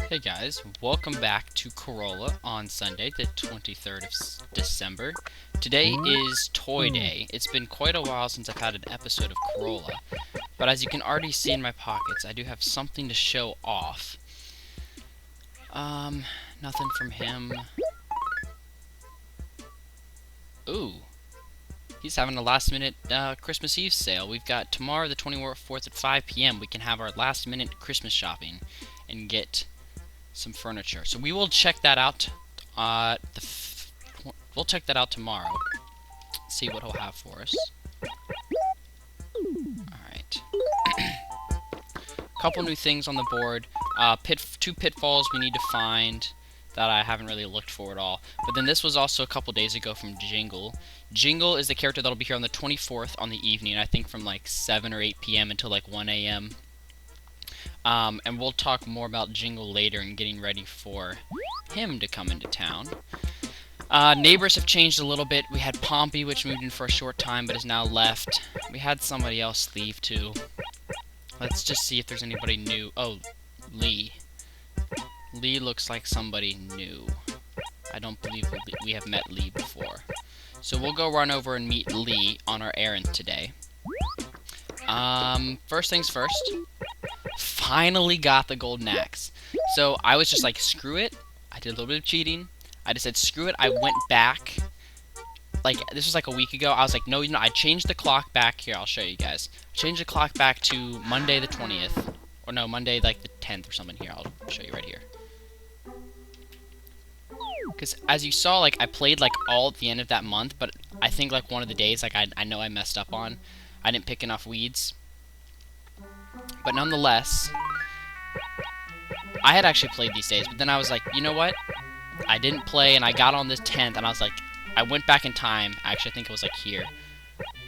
Hey guys, welcome back to Corolla on Sunday, the 23rd of December. Today is Toy Day. It's been quite a while since I've had an episode of Corolla, but as you can already see in my pockets, I do have something to show off. Nothing from him. Ooh, he's having a last minute Christmas Eve sale. We've got tomorrow, the 24th at 5 p.m. We can have our last minute Christmas shopping and get some furniture. So we will check that out. We'll check that out tomorrow. See what he'll have for us. All right. Couple new things on the board. Two pitfalls we need to find that I haven't really looked for at all. But then this was also a couple days ago from Jingle. Jingle is the character that'll be here on the 24th on the evening. I think from like 7 or 8 p.m. until like 1 a.m. And we'll talk more about Jingle later and getting ready for him to come into town. Neighbors have changed a little bit. We had Pompey, which moved in for a short time but is now left. We had somebody else leave too. Let's just see if there's anybody new. Oh, Lee. Lee looks like somebody new. I don't believe we have met Lee before. So we'll go run over and meet Lee on our errand today. First things first. Finally got the golden axe. So I was just like, screw it. I did a little bit of cheating. I just said, screw it. I went back. Like, this was like a week ago. I was like, no, I changed the clock back. Here, I'll show you guys. I changed the clock back to Monday the 20th. Or no, Monday like the 10th or something. Here, I'll show you right here. Because as you saw, like, I played like all at the end of that month. But I think like one of the days, like, I know I messed up on. I didn't pick enough weeds. But nonetheless, I had actually played these days, but then I was like, you know what? I didn't play, and I got on the 10th, and I was like, I went back in time. Actually, I think it was like here.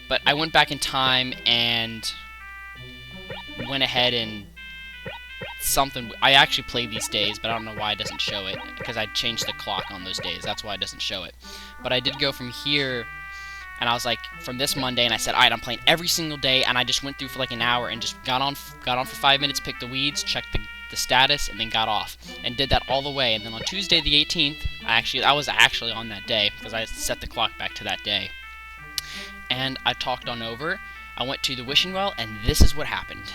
But I went back in time and went ahead and something. I actually played these days, but I don't know why it doesn't show it, because I changed the clock on those days. That's why it doesn't show it. But I did go from here. And I was like, from this Monday, and I said, alright, I'm playing every single day, and I just went through for like an hour and just got on for 5 minutes, picked the weeds, checked the status, and then got off. And did that all the way. And then on Tuesday the 18th, I was actually on that day, because I set the clock back to that day. And I talked on over, I went to the wishing well, and this is what happened.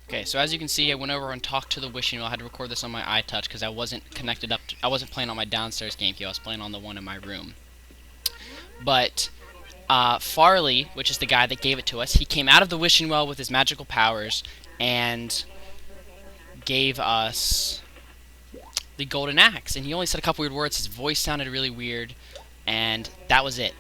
Okay, so as you can see, I went over and talked to the wishing well. I had to record this on my iTouch because I wasn't connected up. I wasn't playing on my downstairs GameCube. I was playing on the one in my room. But Farley, which is the guy that gave it to us, he came out of the wishing well with his magical powers and gave us the golden axe. And he only said a couple weird words. His voice sounded really weird, and that was it.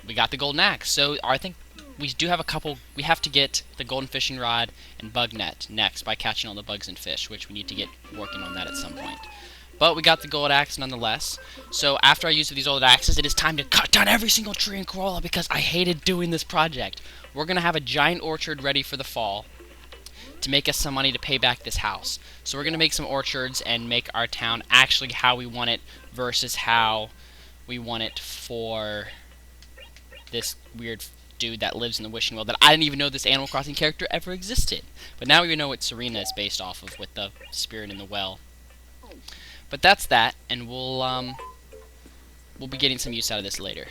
We got the golden axe. So I think we do have a couple. We have to get the golden fishing rod and bug net next by catching all the bugs and fish, which we need to get working on that at some point. But we got the gold axe nonetheless. So after I used these old axes, it is time to cut down every single tree in Corolla because I hated doing this project. We're gonna have a giant orchard ready for the fall to make us some money to pay back this house. So we're gonna make some orchards and make our town actually how we want it versus how we want it for this weird dude that lives in the wishing well that I didn't even know this Animal Crossing character ever existed. But now we know what Serena is based off of with the spirit in the well. But that's that, and we'll be getting some use out of this later.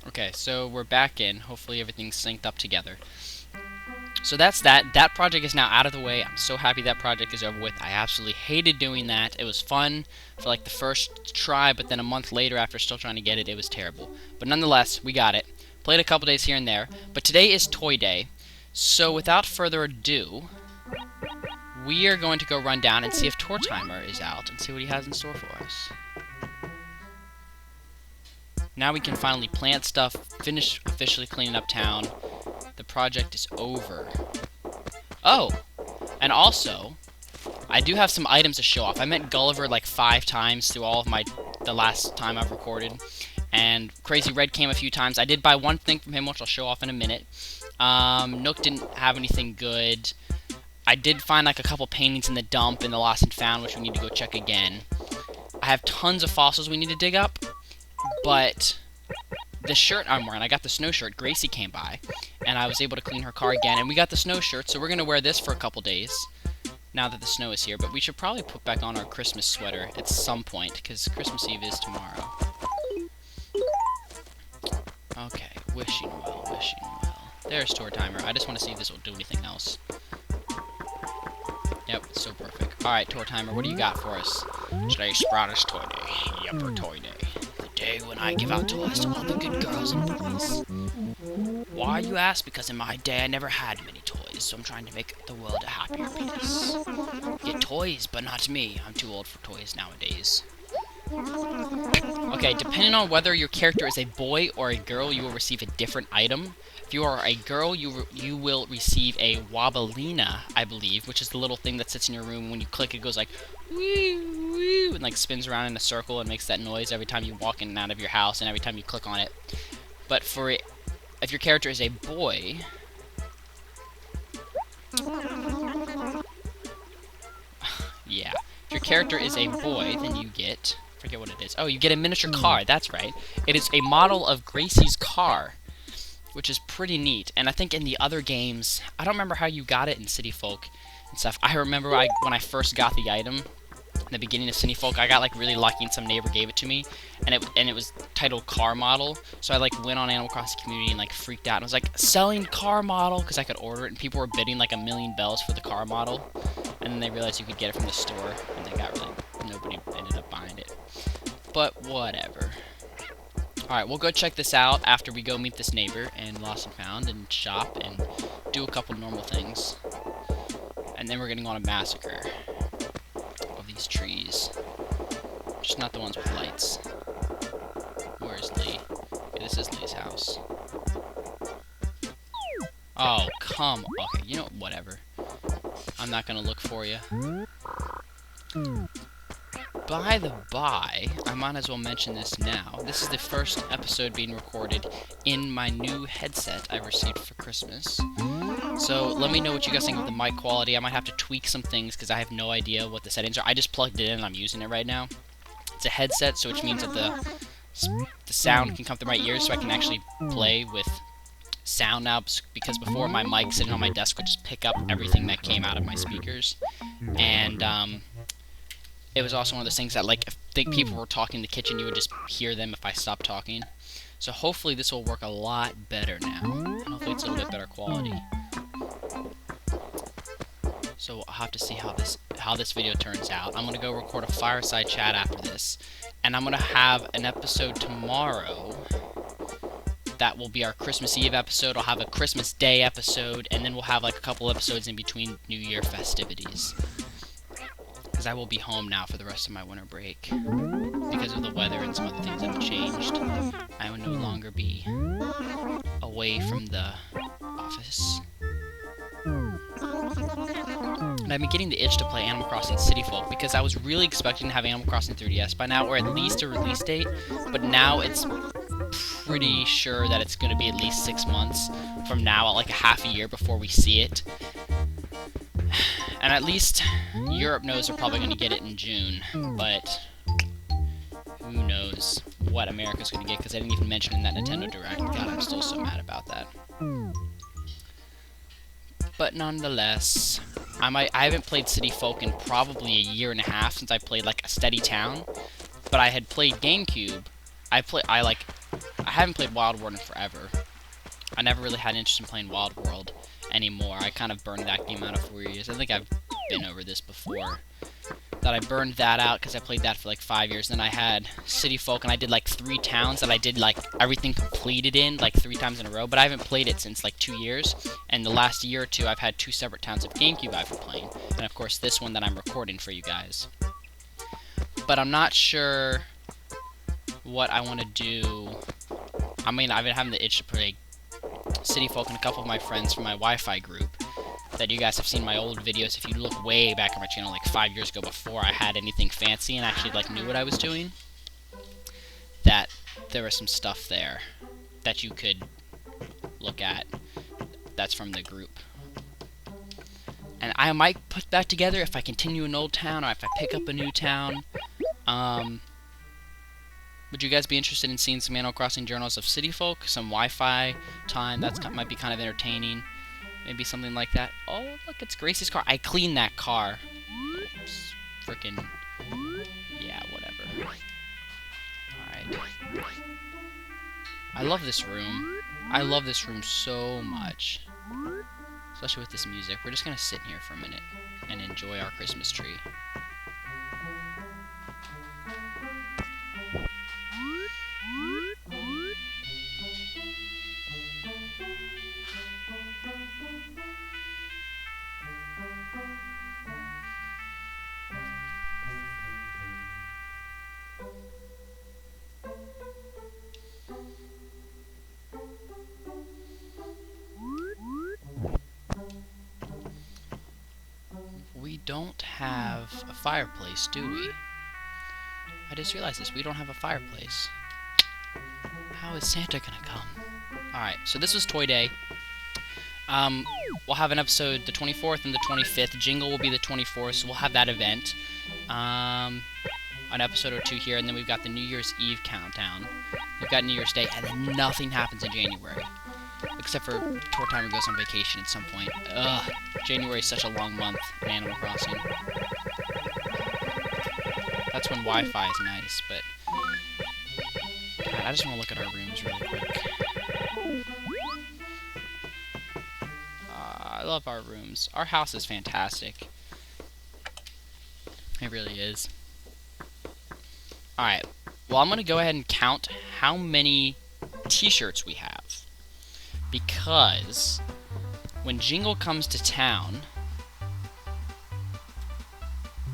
Okay, so we're back in. Hopefully everything's synced up together. So that's that. That project is now out of the way. I'm so happy that project is over with. I absolutely hated doing that. It was fun for like the first try, but then a month later after still trying to get it, it was terrible. But nonetheless, we got it. Played a couple days here and there. But today is Toy Day. So without further ado, we are going to go run down and see if Tortimer is out and see what he has in store for us. Now we can finally plant stuff, finish officially cleaning up town. The project is over. Oh! And also, I do have some items to show off. I met Gulliver like 5 times through all of the last time I've recorded. and Crazy Red came a few times. I did buy one thing from him, which I'll show off in a minute. Nook didn't have anything good. I did find like a couple paintings in the dump in the Lost and Found, which we need to go check again. I have tons of fossils we need to dig up, but the shirt I'm wearing, I got the snow shirt. Gracie came by, and I was able to clean her car again, and we got the snow shirt, so we're going to wear this for a couple days, now that the snow is here. But we should probably put back on our Christmas sweater at some point, because Christmas Eve is tomorrow. Okay, wishing well, wishing well. There's tour timer. I just want to see if this will do anything else. Yep, it's so perfect. Alright, tour timer, what do you got for us? Today's Sprouter's Toy Day. Yepper Toy Day. The day when I give out toys to all the good girls and boys. Why, you ask? Because in my day I never had many toys, so I'm trying to make the world a happier place. Get toys, but not me. I'm too old for toys nowadays. Okay, depending on whether your character is a boy or a girl, you will receive a different item. If you are a girl, you will receive a Wobbleina, I believe, which is the little thing that sits in your room. When you click, it goes like, wee, wee, and like spins around in a circle and makes that noise every time you walk in and out of your house and every time you click on it. But for it, if your character is a boy, yeah, if your character is a boy, then you get, forget what it is. Oh, you get a miniature car. That's right. It is a model of Gracie's car, which is pretty neat. And I think in the other games, I don't remember how you got it in City Folk and stuff. I remember when I first got the item in the beginning of City Folk, I got like really lucky and some neighbor gave it to me, and it was titled Car Model. So I like went on Animal Crossing Community and like freaked out and was like, selling car model, because I could order it, and people were bidding like $1,000,000 bells for the car model, and then they realized you could get it from the store, and they got really, nobody ended up buying it. But whatever. Alright, we'll go check this out after we go meet this neighbor and Lost and Found and shop and do a couple normal things. And then we're getting on a massacre of these trees. Just not the ones with lights. Where's Lee? Okay, this is Lee's house. Oh, come on. Okay, you know, whatever. I'm not gonna look for you. By the by, I might as well mention this now. This is the first episode being recorded in my new headset I received for Christmas. So let me know what you guys think of the mic quality. I might have to tweak some things because I have no idea what the settings are. I just plugged it in and I'm using it right now. It's a headset, so which means that the sound can come through my ears, so I can actually play with sound now, because before my mic sitting on my desk would just pick up everything that came out of my speakers. And it was also one of those things that, like, if people were talking in the kitchen, you would just hear them if I stopped talking. So hopefully this will work a lot better now. And hopefully it's a little bit better quality. So I'll have to see how this video turns out. I'm going to go record a fireside chat after this. And I'm going to have an episode tomorrow. That will be our Christmas Eve episode. I'll have a Christmas Day episode. And then we'll have, like, a couple episodes in between New Year festivities. Because I will be home now for the rest of my winter break. Because of the weather and some other things that have changed. I will no longer be away from the office. And I've been getting the itch to play Animal Crossing City Folk because I was really expecting to have Animal Crossing 3DS by now, or at least a release date. But now it's pretty sure that it's going to be at least 6 months from now, like a half a year before we see it. And at least Europe knows they're probably going to get it in June, but who knows what America's going to get, because I didn't even mention in that Nintendo Direct. God, I'm still so mad about that. But nonetheless, I haven't played City Folk in probably a year and a half since I played like a Steady Town, but I had played GameCube. I haven't played Wild World in forever. I never really had interest in playing Wild World anymore. I kind of burned that game out of 4 years. I think I've been over this before. That I burned that out because I played that for like 5 years. Then I had City Folk, and I did like 3 towns that I did like everything completed in like 3 times in a row. But I haven't played it since like 2 years. And the last year or two, I've had 2 separate towns of GameCube I've been playing. And of course, this one that I'm recording for you guys. But I'm not sure what I want to do. I mean, I've been having the itch to play City Folk, and a couple of my friends from my Wi-Fi group that you guys have seen my old videos. If you look way back on my channel, like 5 years ago, before I had anything fancy and actually like knew what I was doing, that there was some stuff there that you could look at that's from the group. And I might put that together if I continue in Old Town or if I pick up a new town. Would you guys be interested in seeing some Animal Crossing Journals of City Folk? Some Wi-Fi time? Might be kind of entertaining. Maybe something like that. Oh, look, it's Gracie's car. I cleaned that car. Oops. Frickin'. Yeah, whatever. Alright. I love this room. I love this room so much. Especially with this music. We're just gonna sit here for a minute and enjoy our Christmas tree. We don't have a fireplace, do we? I just realized this. We don't have a fireplace. How is Santa gonna come? Alright, so this was Toy Day. We'll have an episode the 24th and the 25th. Jingle will be the 24th, so we'll have that event. An episode or two here, and then we've got the New Year's Eve countdown. We've got New Year's Day, and then nothing happens in January. Except for Tour Timer goes on vacation at some point. Ugh. January is such a long month in Animal Crossing. That's when Wi-Fi is nice, but... God, I just want to look at our rooms really quick. I love our rooms. Our house is fantastic. It really is. Alright. Well, I'm going to go ahead and count how many t-shirts we have. Because when Jingle comes to town,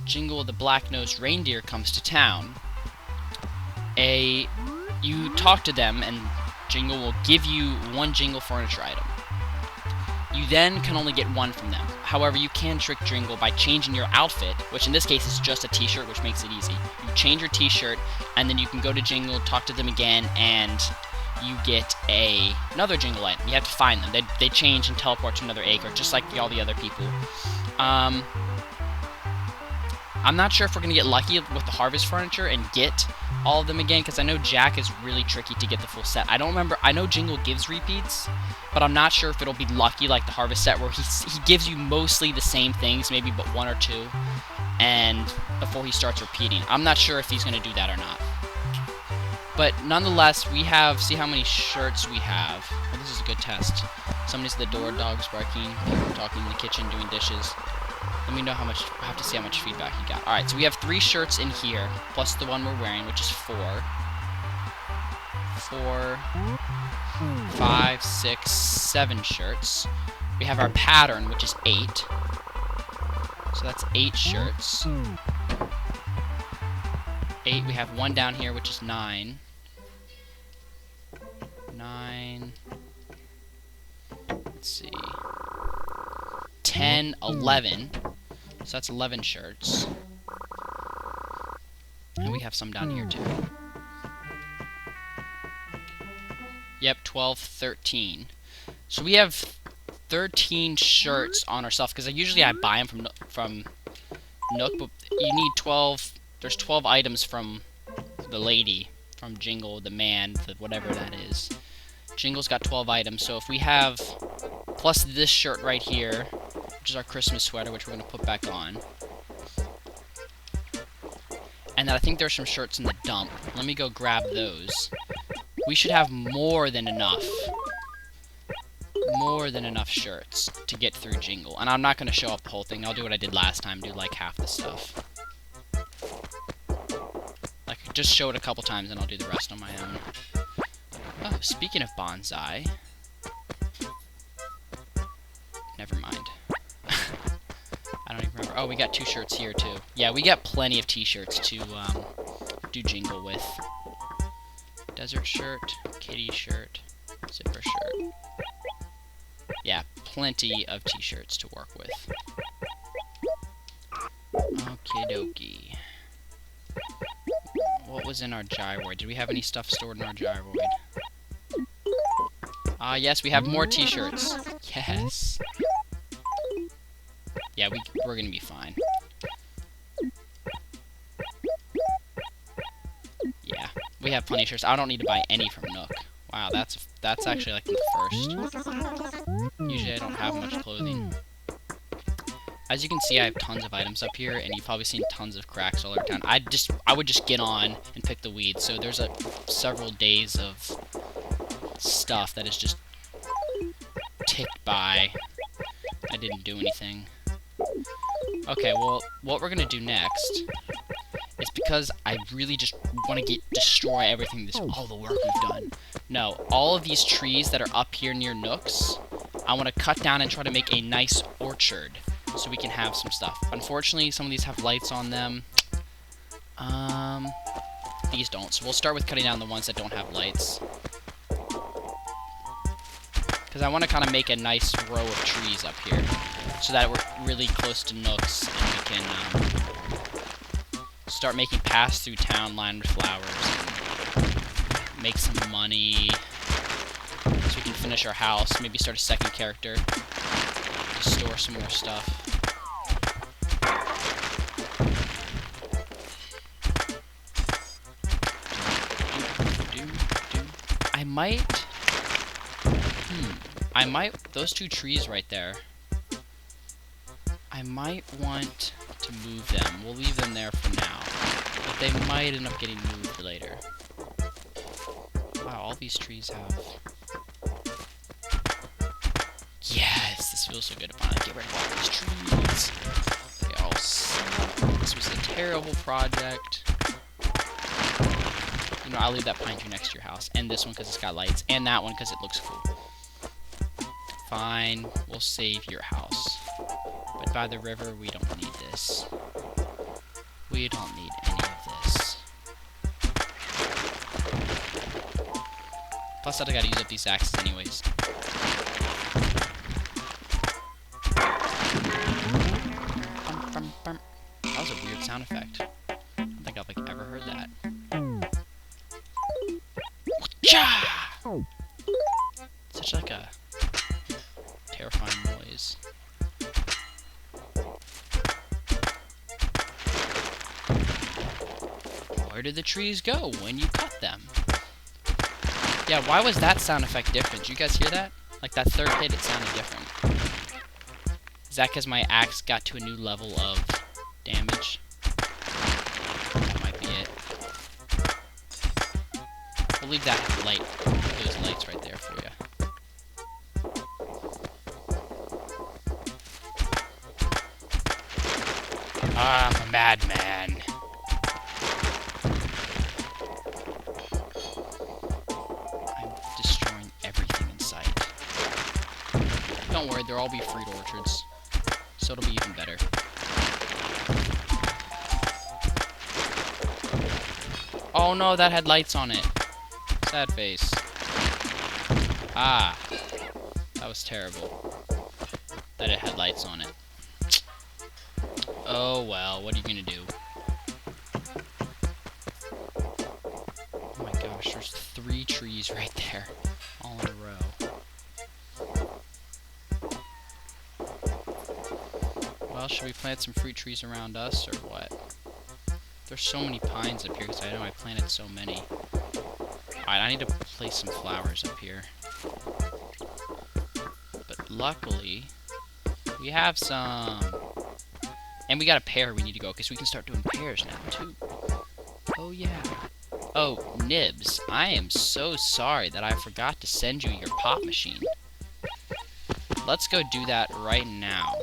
Jingle the Black-Nosed Reindeer comes to town, you talk to them and Jingle will give you one Jingle furniture item. You then can only get one from them. However, you can trick Jingle by changing your outfit, which in this case is just a t-shirt, which makes it easy. You change your t-shirt, and then you can go to Jingle, talk to them again, and you get another Jingle item. You have to find them. They change and teleport to another acre, just like all the other people. I'm not sure if we're going to get lucky with the Harvest Furniture and get all of them again, because I know Jack is really tricky to get the full set. I don't remember. I know Jingle gives repeats, but I'm not sure if it'll be lucky like the Harvest set, where he gives you mostly the same things, maybe but one or two, and before he starts repeating. I'm not sure if he's going to do that or not. But nonetheless, we have, see how many shirts we have. Well, this is a good test. Somebody's at the door, dogs barking, people talking in the kitchen, doing dishes. Let me know how much, I have to see how much feedback you got. Alright, so we have 3 shirts in here, plus the one we're wearing, which is 4. 4, 5, 6, 7 shirts. We have our pattern, which is 8. So that's 8 shirts. 8, we have 1 down here, which is 9. 9. Let's see. 10, 11. So that's 11 shirts. And we have some down here, too. Yep, 12, 13. So we have 13 shirts on ourselves, because usually I buy them from Nook, but you need 12... There's 12 items from the lady, from Jingle, the man, the whatever that is. Jingle's got 12 items, so if we have, plus this shirt right here, which is our Christmas sweater, which we're going to put back on. And then I think there's some shirts in the dump. Let me go grab those. We should have more than enough shirts to get through Jingle. And I'm not going to show up the whole thing. I'll do what I did last time, do like half the stuff. Like, just show it a couple times and I'll do the rest on my own. Oh, speaking of bonsai. Never mind. I don't even remember. Oh, we got 2 shirts here, too. Yeah, we got plenty of t-shirts to do Jingle with. Desert shirt, kitty shirt, zipper shirt. Yeah, plenty of t-shirts to work with. Okie dokie. what was in our gyroid? Did we have any stuff stored in our gyroid? Yes, we have more t-shirts. Yes. Yeah, we're gonna be fine. Yeah, we have plenty of shirts. I don't need to buy any from Nook. Wow, that's actually like the first. Usually I don't have much clothing. As you can see, I have tons of items up here, and you've probably seen tons of cracks all over town. I would just get on and pick the weeds. So there's several days of stuff that is just ticked by. I didn't do anything. Okay, well, what we're gonna do next is, because I really just want to destroy everything, all the work we've done. No, all of these trees that are up here near Nook's, I want to cut down and try to make a nice orchard so we can have some stuff. Unfortunately, some of these have lights on them. These don't, so we'll start with cutting down the ones that don't have lights. Because I want to kind of make a nice row of trees up here, so that we're really close to Nook's, and we can start making paths through town lined with flowers, and make some money, so we can finish our house, maybe start a second character, to store some more stuff. I might, those two trees right there, I might want to move them. We'll leave them there for now, but they might end up getting moved later. Wow, all these trees have... Yes, this feels so good to finally get rid of all these trees. They all suck. This was a terrible project. You know, I'll leave that pine tree next to your house, and this one because it's got lights, and that one because it looks cool. Fine, we'll save your house. But by the river, we don't need this. We don't need any of this. Plus, I gotta use up these axes anyways. That was a weird sound effect. I don't think I've ever heard that. Such like a terrifying noise. Where did the trees go when you cut them? Yeah, why was that sound effect different? Did you guys hear that? Like that third hit, it sounded different. Is that because my axe got to a new level of damage? That might be it. We'll leave that light, those lights right there for you. I'm a madman. I'm destroying everything in sight. Don't worry, they'll all be fruit orchards, so it'll be even better. Oh no, that had lights on it. Sad face. Ah, that was terrible. That it had lights on it. Oh well, what are you gonna do? Oh my gosh, there's 3 trees right there, all in a row. Well, should we plant some fruit trees around us, or what? There's so many pines up here, because I know I planted so many. Alright, I need to place some flowers up here. But luckily, we have some. And we got a pear we need to go, because we can start doing pears now, too. Oh, yeah. Oh, Nibs, I am so sorry that I forgot to send you your pop machine. Let's go do that right now.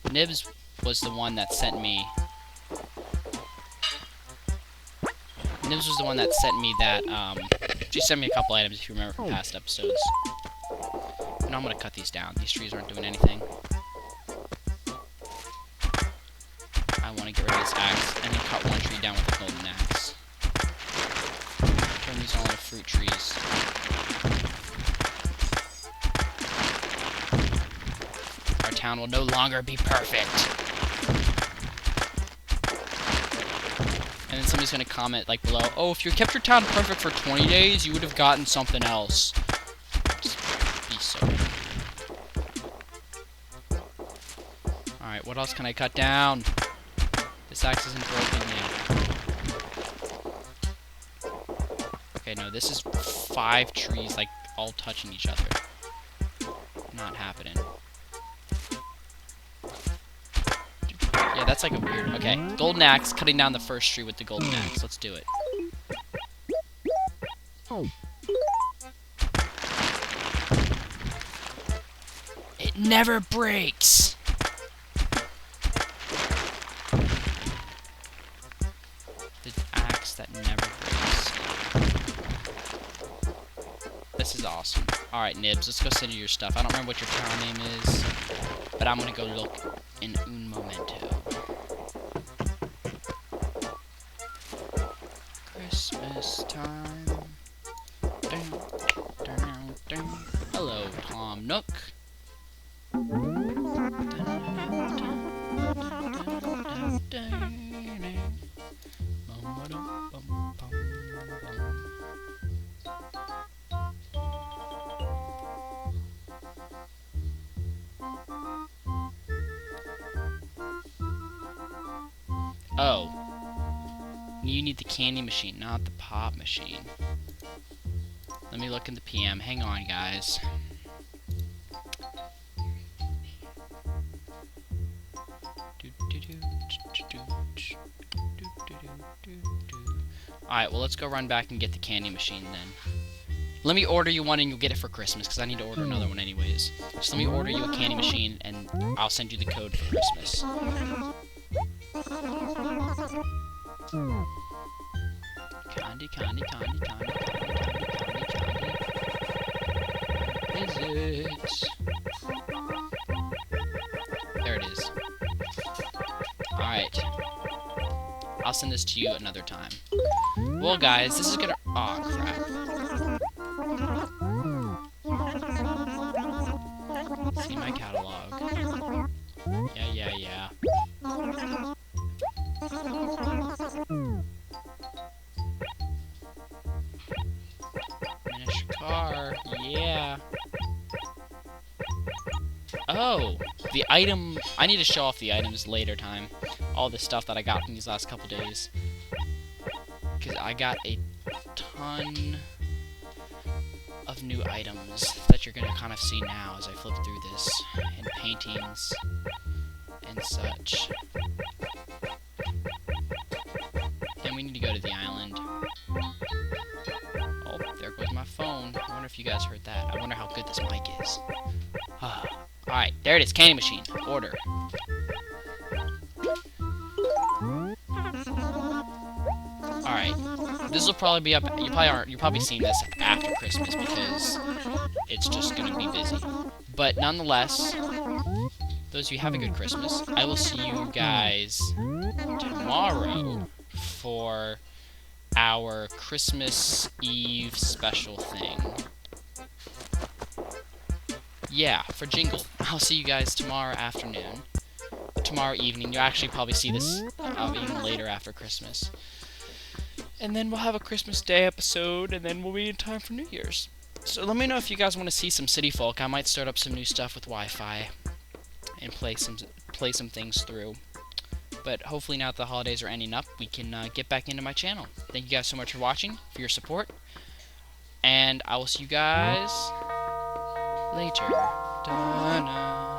Nibs was the one that sent me... Nibs was the one that sent me that, she sent me a couple items, if you remember from past episodes. And I'm gonna cut these down. These trees aren't doing anything. I want to get rid of this axe, and then cut one tree down with a golden axe. Turn these all into fruit trees. Our town will no longer be perfect. And then somebody's gonna comment like below, oh, if you kept your town perfect for 20 days, you would have gotten something else. Just be so. Alright, what else can I cut down? This axe isn't broken yet. Okay, no, this is 5 trees, like, all touching each other. Not happening. Yeah, that's like a weird... Okay, golden axe, cutting down the first tree with the golden axe. Let's do it. It never breaks! The axe that never breaks. This is awesome. Alright, Nibs, let's go sit to your stuff. I don't remember what your town name is, but I'm gonna go look in un momento. Christmas time. Dun, dun, dun. Hello, Tom Nook. Oh. You need the candy machine, not the pop machine. Let me look in the PM. Hang on, guys. Alright, well, let's go run back and get the candy machine then. Let me order you one and you'll get it for Christmas, because I need to order another one anyways. Just let me order you a candy machine and I'll send you the code for Christmas. Candy, candy, candy, candy, candy, candy, candy, candy. Is it? There it is. Alright. I'll send this to you another time. Well, guys, this is gonna... Aw, crap. See my catalog. Yeah. Finish car. Yeah. Oh, the item... I need to show off the items later time. All the stuff that I got from these last couple days. Because I got a ton of new items that you're going to kind of see now as I flip through this. And paintings and such. And we need to go to the island. Oh, there goes my phone. I wonder if you guys heard that. I wonder how good this mic is. Alright, there it is. Candy machine. Order. Alright. This will probably be up... You're probably seeing this after Christmas because it's just going to be busy. But nonetheless, those of you have a good Christmas. I will see you guys tomorrow for our Christmas Eve special thing. Yeah, for Jingle. I'll see you guys tomorrow afternoon. Tomorrow evening. You'll actually probably see this even later after Christmas. And then we'll have a Christmas Day episode, and then we'll be in time for New Year's. So let me know if you guys want to see some City Folk. I might start up some new stuff with Wi-Fi and play some things through. But hopefully now that the holidays are ending up, we can get back into my channel. Thank you guys so much for watching, for your support. And I will see you guys later. Da-na-na-na-na.